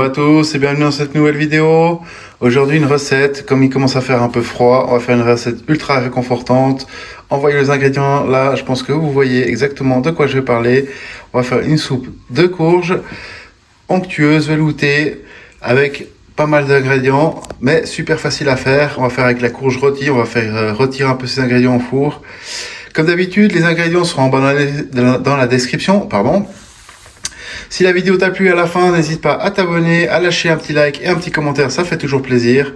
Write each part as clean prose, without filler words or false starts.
à tous et bienvenue dans cette nouvelle vidéo. Aujourd'hui une recette, comme il commence à faire un peu froid, on va faire une recette ultra réconfortante. Envoyez les ingrédients là, je pense que vous voyez exactement de quoi je vais parler. On va faire une soupe de courges, onctueuse, veloutée, avec pas mal d'ingrédients, mais super facile à faire. On va faire avec la courge rôtie, on va faire rôtir un peu ces ingrédients au four. Comme d'habitude, les ingrédients seront en bas dans la description, pardon. Si la vidéo t'a plu à la fin, n'hésite pas à t'abonner, à lâcher un petit like et un petit commentaire, ça fait toujours plaisir.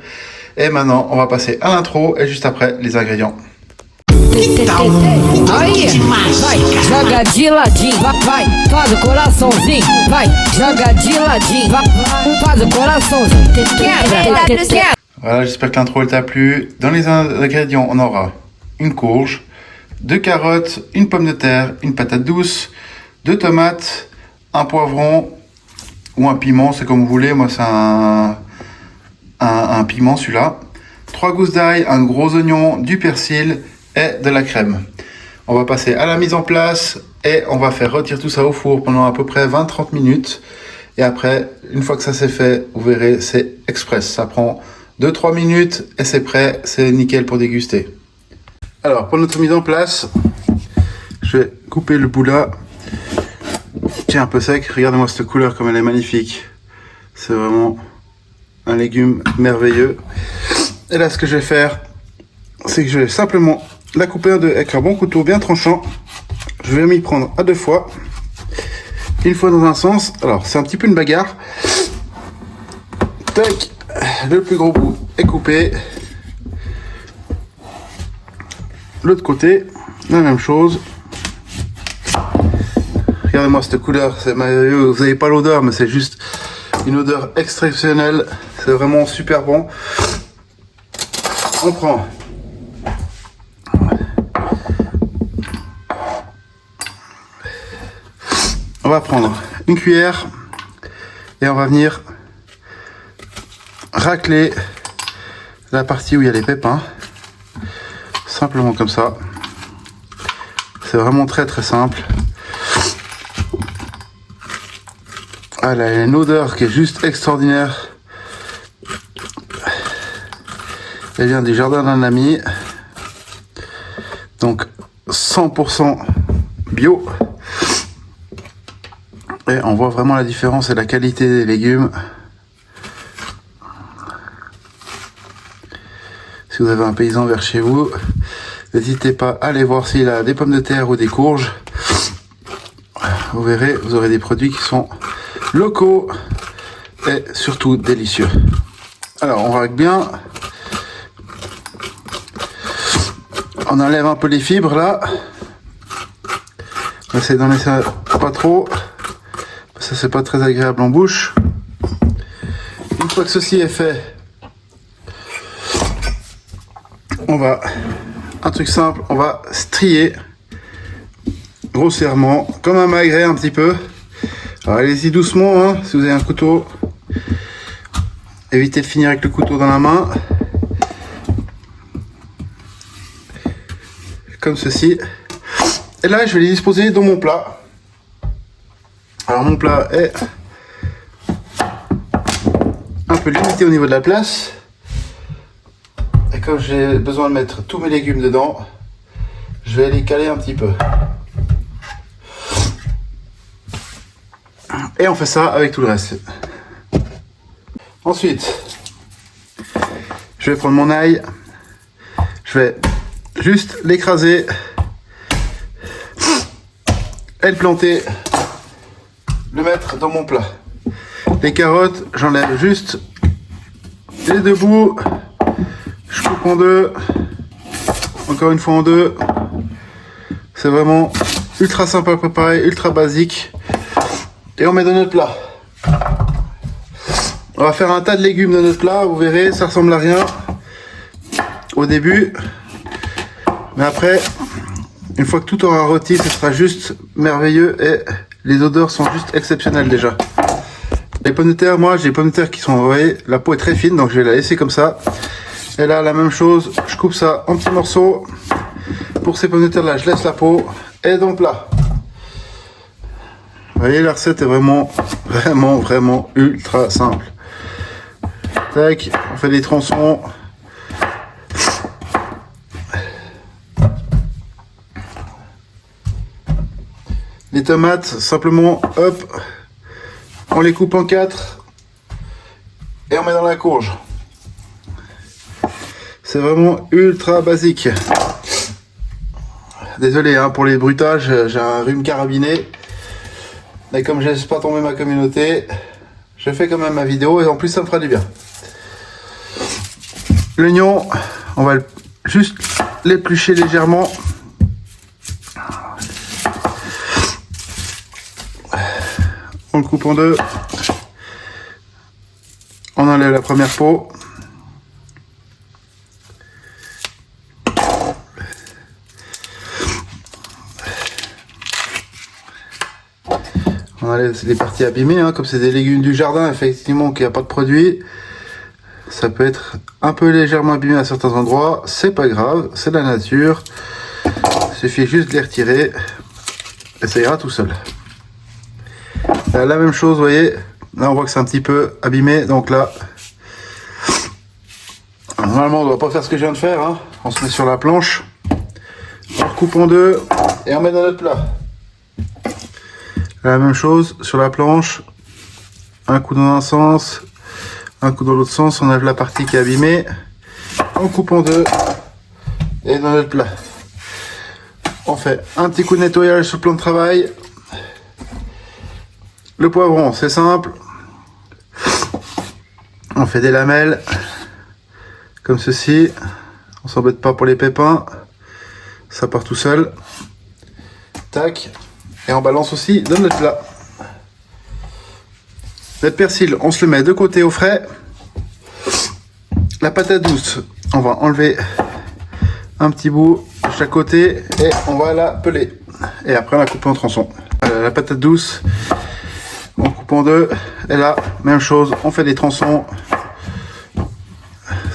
Et maintenant, on va passer à l'intro et juste après, les ingrédients. Aí, vai, joga de ladinho, vai, faz o coraçãozinho, vai, joga de ladinho, vai, faz o coraçãozinho, quebra. Voilà, j'espère que l'intro t'a plu. Dans les ingrédients, on aura une courge, 2 carottes, une pomme de terre, une patate douce, 2 tomates, un poivron ou un piment, c'est comme vous voulez. Moi, c'est un piment celui-là. 3 gousses d'ail, un gros oignon, du persil et de la crème. On va passer à la mise en place et on va faire rôtir tout ça au four pendant à peu près 20-30 minutes. Et après, une fois que ça c'est fait, vous verrez, c'est express. Ça prend 2-3 minutes et c'est prêt, c'est nickel pour déguster. Alors, pour notre mise en place, je vais couper le bout là. Tiens, un peu sec, regardez-moi cette couleur comme elle est magnifique. C'est vraiment un légume merveilleux. Et là, ce que je vais faire, c'est que je vais simplement la couper en deux avec un bon couteau bien tranchant. Je vais m'y prendre à 2 fois. Une fois dans un sens. Alors, c'est un petit peu une bagarre. Tac, le plus gros bout est coupé. L'autre côté, la même chose. Regardez-moi cette couleur, c'est merveilleux. Vous n'avez pas l'odeur, mais c'est juste une odeur exceptionnelle. C'est vraiment super bon. On prend on va prendre une cuillère et on va venir racler la partie où il y a les pépins. Simplement comme ça. C'est vraiment très très simple. Ah là, il y a une odeur qui est juste extraordinaire. Elle vient du jardin d'un ami. Donc 100% bio. Et on voit vraiment la différence et la qualité des légumes. Si vous avez un paysan vers chez vous, n'hésitez pas à aller voir s'il a des pommes de terre ou des courges. Vous verrez, vous aurez des produits qui sont locaux et surtout délicieux. Alors on règle bien. On enlève un peu les fibres là. On essaie d'en laisser pas trop. Ça c'est pas très agréable en bouche. Une fois que ceci est fait, on va, un truc simple, on va strier grossièrement, comme un magret un petit peu. Alors allez-y doucement, hein, si vous avez un couteau. Évitez de finir avec le couteau dans la main. Comme ceci. Et là, je vais les disposer dans mon plat. Alors mon plat est un peu limité au niveau de la place. Et comme j'ai besoin de mettre tous mes légumes dedans, je vais les caler un petit peu. Et on fait ça avec tout le reste. Ensuite, je vais prendre mon ail. Je vais juste l'écraser et le planter, le mettre dans mon plat. Les carottes, j'enlève juste les 2 bouts. Je coupe en 2. Encore une fois en 2. C'est vraiment ultra simple à préparer, ultra basique. Et on met dans notre plat. On va faire un tas de légumes dans notre plat. Vous verrez, ça ressemble à rien au début. Mais après, une fois que tout aura rôti, ce sera juste merveilleux et les odeurs sont juste exceptionnelles déjà. Les pommes de terre, moi j'ai des pommes de terre qui sont, vous voyez, la peau est très fine, donc je vais la laisser comme ça. Et là, la même chose, je coupe ça en petits morceaux. Pour ces pommes de terre là, je laisse la peau et dans le plat. Vous voyez, la recette est vraiment ultra simple. Tac, on fait des tronçons. Les tomates, simplement, hop, on les coupe en 4 et on met dans la courge. C'est vraiment ultra basique. Désolé hein, pour les bruitages, j'ai un rhume carabiné. Mais comme je laisse pas tomber ma communauté, je fais quand même ma vidéo et en plus ça me fera du bien. L'oignon, on va juste l'éplucher légèrement. On le coupe en deux. On enlève la première peau. On enlève les parties abîmées, hein, comme c'est des légumes du jardin, effectivement, qu'il n'y a pas de produit. Ça peut être un peu légèrement abîmé à certains endroits. C'est pas grave, c'est la nature. Il suffit juste de les retirer et ça ira tout seul. Là, la même chose, vous voyez, là on voit que c'est un petit peu abîmé, donc là, normalement on ne doit pas faire ce que je viens de faire, hein. On se met sur la planche, on recoupe en deux et on met dans notre plat. La même chose sur la planche, un coup dans un sens, un coup dans l'autre sens, on enlève la partie qui est abîmée, on coupe en deux et dans notre plat. On fait un petit coup de nettoyage sur le plan de travail. Le poivron, c'est simple. On fait des lamelles, comme ceci. On s'embête pas pour les pépins. Ça part tout seul. Tac. Et on balance aussi dans notre plat. Notre persil, on se le met de côté au frais. La patate douce, on va enlever un petit bout de chaque côté et on va la peler. Et après, on la coupe en tronçons. La patate douce, on coupe en deux, et là, même chose, on fait des tronçons.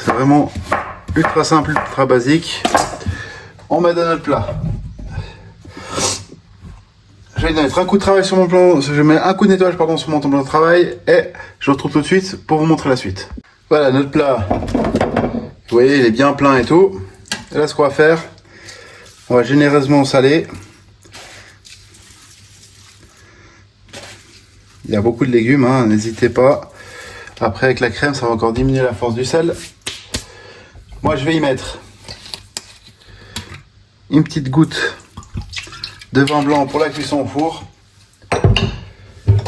C'est vraiment ultra simple, ultra basique. On met dans notre plat. Je vais mettre un coup de travail sur mon plan, je mets un coup de nettoyage pardon, sur mon plan de travail, et je retrouve tout de suite pour vous montrer la suite. Voilà notre plat. Vous voyez, il est bien plein et tout. Et là, ce qu'on va faire, on va généreusement saler. Il y a beaucoup de légumes, hein, n'hésitez pas. Après, avec la crème, ça va encore diminuer la force du sel. Moi, je vais y mettre une petite goutte de vin blanc pour la cuisson au four.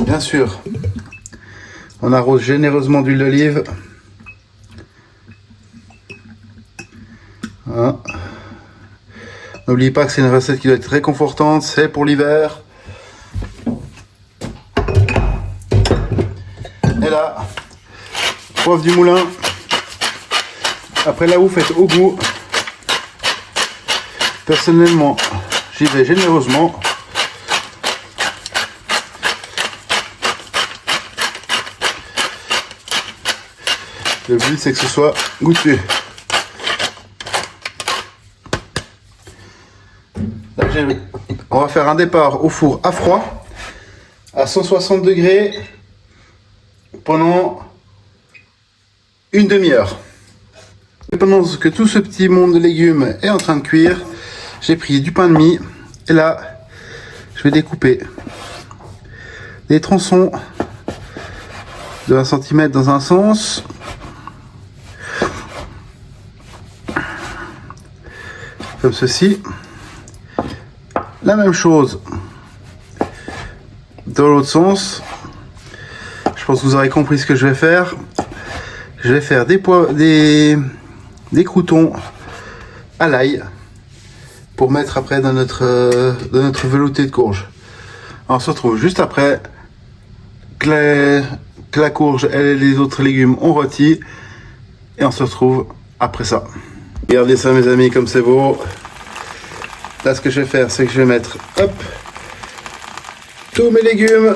Bien sûr, on arrose généreusement d'huile d'olive. Voilà. N'oubliez pas que c'est une recette qui doit être réconfortante, c'est pour l'hiver. Et là, poivre du moulin. Après là, vous faites au goût. Personnellement, j'y vais généreusement. Le but, c'est que ce soit goûteux. Là, on va faire un départ au four à froid, à 160 degrés, pendant une demi-heure. Pendant que tout ce petit monde de légumes est en train de cuire, j'ai pris du pain de mie et là je vais découper des tronçons de 1 cm dans un sens, comme ceci. La même chose dans l'autre sens. Je pense que vous aurez compris ce que je vais faire. Je vais faire des croûtons à l'ail pour mettre après dans notre velouté de courge. Alors, on se retrouve juste après que la courge et les autres légumes ont rôti et on se retrouve après ça. Regardez ça mes amis, comme c'est beau. Là, ce que je vais faire, c'est que je vais mettre hop, tous mes légumes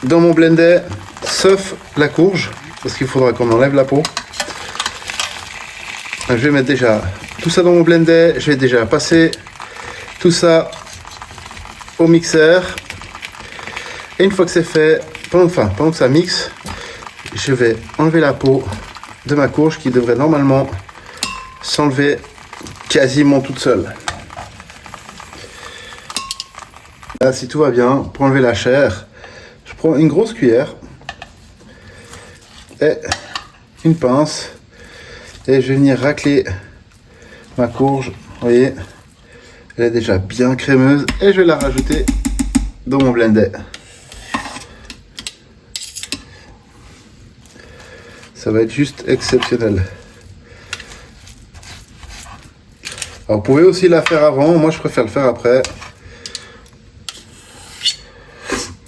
dans mon blender, sauf la courge, parce qu'il faudra qu'on enlève la peau. Je vais mettre déjà tout ça dans mon blender. Je vais déjà passer tout ça au mixeur. Et une fois que c'est fait, pendant que ça mixe, je vais enlever la peau de ma courge qui devrait normalement s'enlever quasiment toute seule. Là, si tout va bien, pour enlever la chair, je prends une grosse cuillère et une pince et je vais venir racler ma courge. Vous voyez, elle est déjà bien crémeuse et je vais la rajouter dans mon blender. Ça va être juste exceptionnel. Alors, vous pouvez aussi la faire avant, moi je préfère le faire après.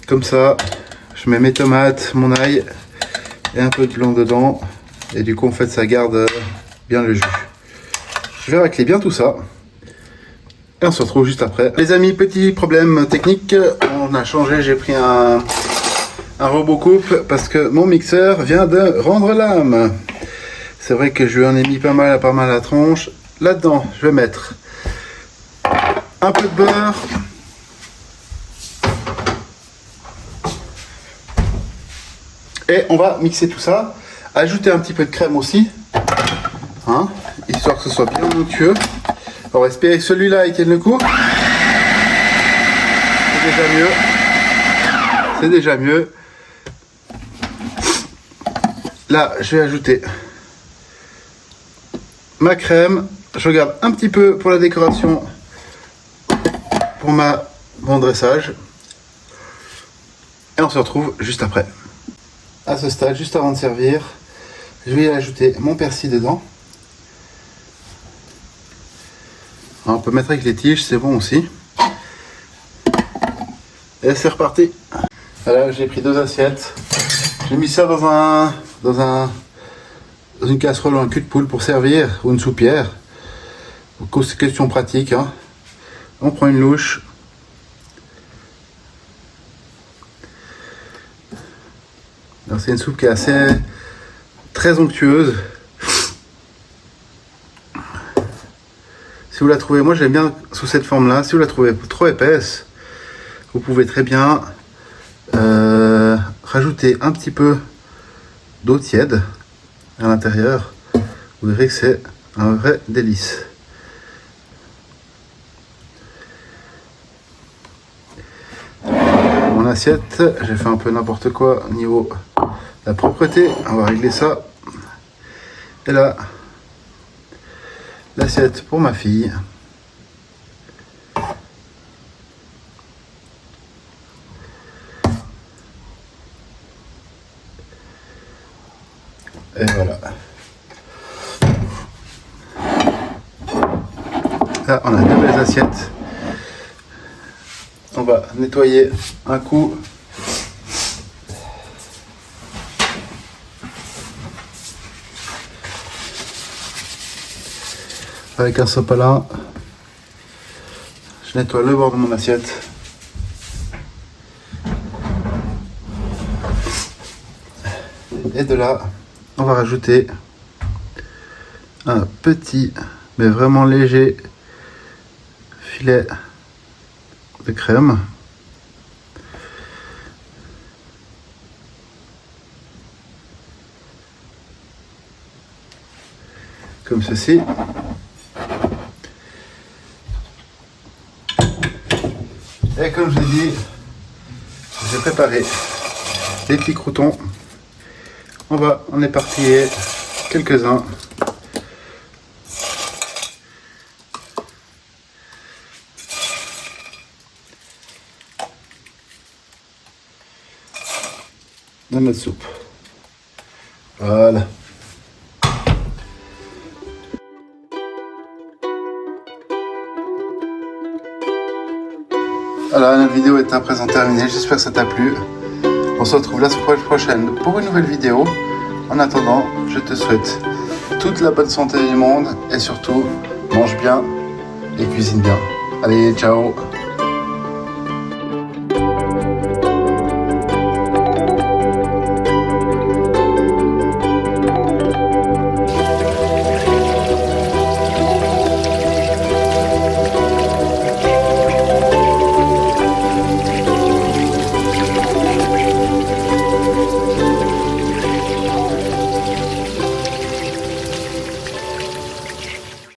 Comme ça, je mets mes tomates, mon ail et un peu de blanc dedans. Et du coup, en fait, ça garde bien le jus. Je vais racler bien tout ça. Et on se retrouve juste après. Les amis, petit problème technique. On a changé, j'ai pris un robot coupe parce que mon mixeur vient de rendre l'âme. C'est vrai que je lui en ai mis pas mal à la tronche. Là-dedans, je vais mettre un peu de beurre. Et on va mixer tout ça, ajouter un petit peu de crème aussi, hein, histoire que ce soit bien onctueux. On va espérer que celui-là il tienne le coup. C'est déjà mieux. C'est déjà mieux. Là, je vais ajouter ma crème. Je regarde un petit peu pour la décoration, pour mon dressage. Et on se retrouve juste après. À ce stade, juste avant de servir, je vais ajouter mon persil dedans. Alors, on peut mettre avec les tiges, c'est bon aussi. Et c'est reparti. Voilà, j'ai pris 2 assiettes. J'ai mis ça dans une casserole ou un cul de poule pour servir, ou une soupière. C'est question pratique, hein. On prend une louche. C'est une soupe qui est très onctueuse. Si vous la trouvez, moi j'aime bien sous cette forme là. Si vous la trouvez trop épaisse, vous pouvez très bien rajouter un petit peu d'eau tiède à l'intérieur. Vous verrez que c'est un vrai délice. Mon assiette, j'ai fait un peu n'importe quoi au niveau de la propreté. On va régler ça. Et là, l'assiette pour ma fille. Et voilà. Là, on a 2 belles assiettes. On va nettoyer un coup. Avec un sopalin, je nettoie le bord de mon assiette. Et de là, on va rajouter un petit, mais vraiment léger filet de crème. Comme ceci. Et comme je l'ai dit, j'ai préparé les petits croûtons. On va en éparpiller quelques-uns. Dans notre soupe. Voilà. Voilà, notre vidéo est à présent terminée. J'espère que ça t'a plu. On se retrouve la semaine prochaine pour une nouvelle vidéo. En attendant, je te souhaite toute la bonne santé du monde et surtout, mange bien et cuisine bien. Allez, ciao!